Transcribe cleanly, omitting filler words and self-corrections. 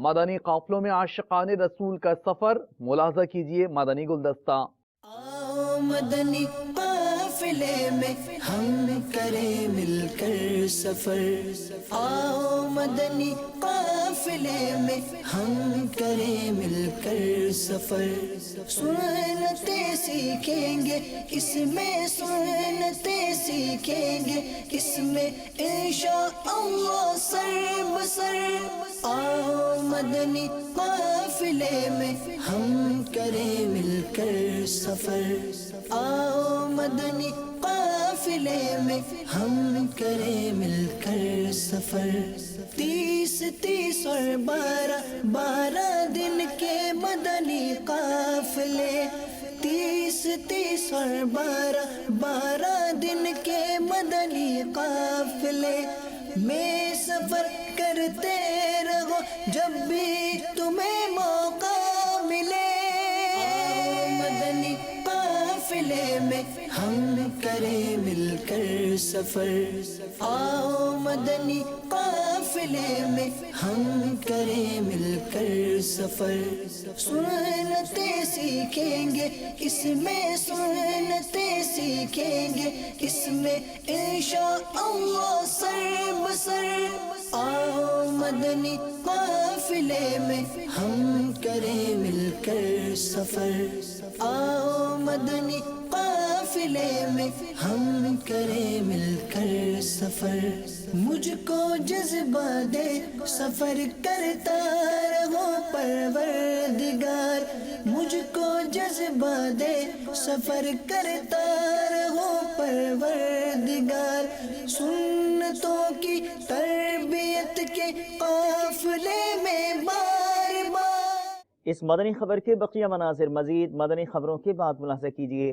مدنی قافلوں میں عاشقان رسول کا سفر، ملاحظہ کیجئے مدنی گلدستہ۔ آؤ مدنی قافلے میں ہم کریں مل کر سفر، آؤ مدنی قافلے میں ہم کریں مل کر سفر، سنتیں سیکھیں گے اس میں، سنتیں سیکھیں گے اس میں انشاءاللہ سر بسر، آؤ مدنی قافلے میں ہم کریں مل کر سفر، آؤ مدنی قافلے میں ہم کریں مل کر سفر، 30 اور 12 دن کے مدنی قافلے، 30 اور 12 دن کے مدنی قافلے میں سفر کرتے رہو جب بھی تمہیں موقع ملے، آؤ مدنی قافلے میں ہم کریں مل کر سفر، آؤ مدنی قافلے میں ہم کریں مل کر سفر، سنتیں سیکھیں گے اس میں، سنتیں سیکھیں گے اس میں انشاءاللہ سر بسر، آؤ مدنی قافلے میں ہم کریں مل کر سفر، آؤ مدنی قافلے میں ہم کریں مل کر سفر، مجھ کو جذبہ دے سفر کرتا رہو پروردگار، مجھ کو جذبہ دے سفر کرتا رہو پروردگار، سنتوں کی تربیت کے قافلے میں بار بار۔ اس مدنی خبر کے بقیہ مناظر مزید مدنی خبروں کے بعد ملاحظہ کیجیے۔